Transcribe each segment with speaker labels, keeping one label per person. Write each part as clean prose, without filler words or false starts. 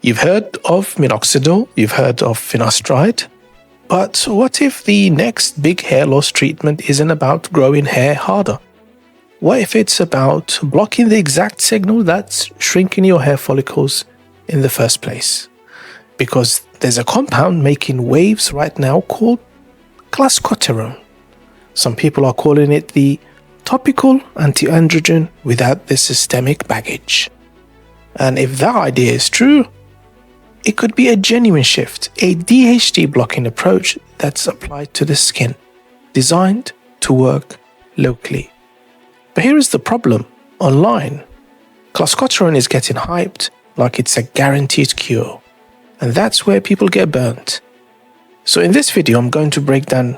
Speaker 1: You've heard of minoxidil, you've heard of finasteride, but what if the next big hair loss treatment isn't about growing hair harder? What if it's about blocking the exact signal that's shrinking your hair follicles in the first place? Because there's a compound making waves right now called Clascoterone. Some people are calling it the topical anti-androgen without the systemic baggage. And if that idea is true, it could be a genuine shift, a DHT blocking approach that's applied to the skin, designed to work locally. But here is the problem. Online, Clascoterone is getting hyped like it's a guaranteed cure. And that's where people get burnt. So in this video, I'm going to break down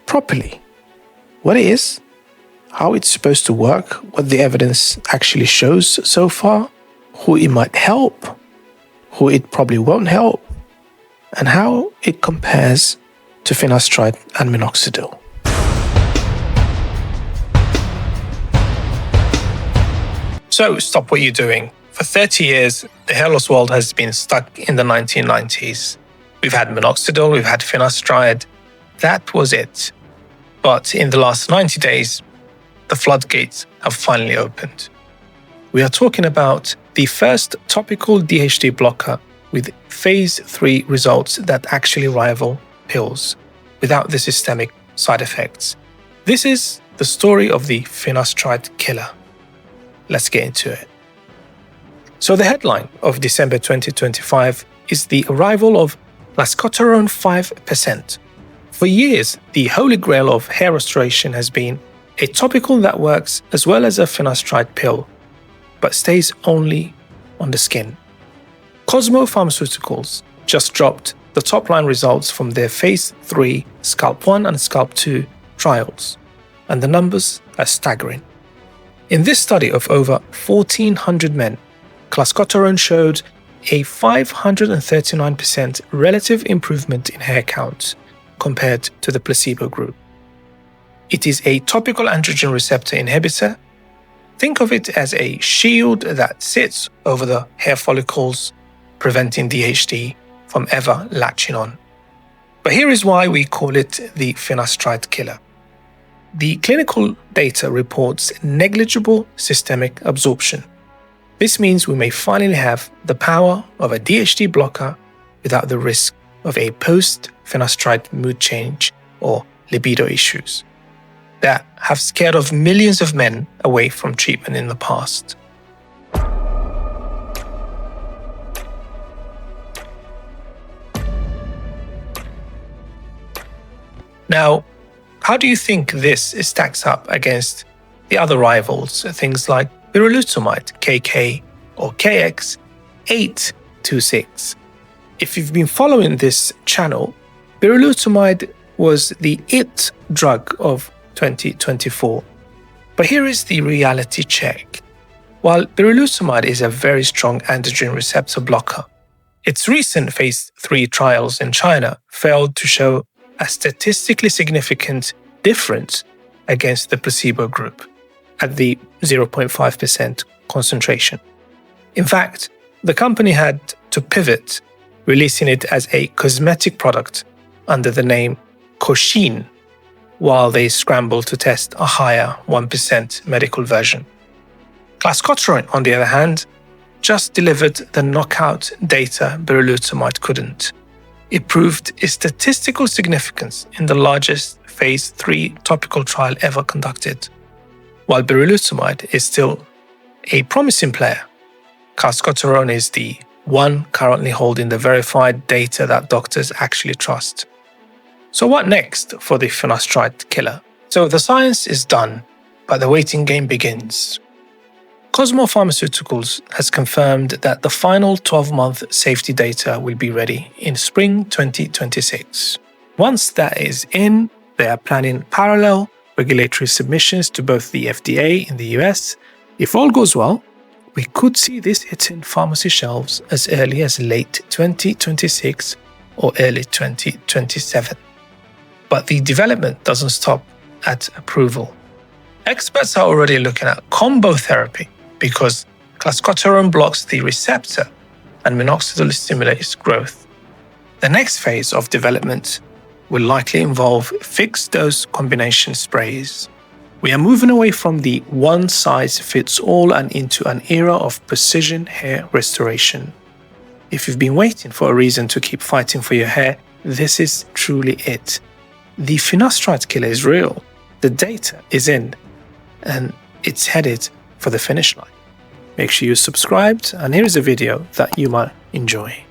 Speaker 1: properly what it is, how it's supposed to work, what the evidence actually shows so far, who it might help, who it probably won't help, and how it compares to finasteride and minoxidil. So stop what you're doing. For 30 years, the hair loss world has been stuck in the 1990s. We've had minoxidil, we've had finasteride. That was it. But in the last 90 days, the floodgates have finally opened. We are talking about the first topical DHT blocker with phase 3 results that actually rival pills without the systemic side effects. This is the story of the finasteride killer. Let's get into it. So the headline of December 2025 is the arrival of Clascoterone 5%. For years, the holy grail of hair restoration has been a topical that works as well as a finasteride pill, but stays only on the skin. Cosmo Pharmaceuticals just dropped the top-line results from their Phase 3 Scalp 1 and Scalp 2 trials, and the numbers are staggering. In this study of over 1,400 men, Clascoterone showed a 539% relative improvement in hair count compared to the placebo group. It is a topical androgen receptor inhibitor. Think of it as a shield that sits over the hair follicles, preventing DHT from ever latching on. But here is why we call it the finasteride killer. The clinical data reports negligible systemic absorption. This means we may finally have the power of a DHT blocker without the risk of a post-finasteride mood change or libido issues that have scared off millions of men away from treatment in the past. Now, how do you think this stacks up against the other rivals, things like berolutamide, KK or KX826? If you've been following this channel, berolutamide was the IT drug of 2024. But here is the reality check. While berolutamide is a very strong androgen receptor blocker, its recent phase 3 trials in China failed to show a statistically significant difference against the placebo group at the 0.5% concentration. In fact, the company had to pivot, releasing it as a cosmetic product under the name Kosheen, while they scrambled to test a higher 1% medical version. Clascoterone, on the other hand, just delivered the knockout data berolutamide couldn't. It proved its statistical significance in the largest phase 3 topical trial ever conducted. While berolutamide is still a promising player, Clascoterone is the one currently holding the verified data that doctors actually trust. So what next for the finasteride killer? So the science is done, but the waiting game begins. Cosmo Pharmaceuticals has confirmed that the final 12-month safety data will be ready in spring 2026. Once that is in, they are planning parallel regulatory submissions to both the FDA in the US. If all goes well, we could see this hitting pharmacy shelves as early as late 2026 or early 2027. But the development doesn't stop at approval. Experts are already looking at combo therapy because Clascoterone blocks the receptor and minoxidil stimulates growth. The next phase of development will likely involve fixed-dose combination sprays. We are moving away from the one-size-fits-all and into an era of precision hair restoration. If you've been waiting for a reason to keep fighting for your hair, this is truly it. The finasteride killer is real, the data is in, and it's headed for the finish line. Make sure you're subscribed, and here is a video that you might enjoy.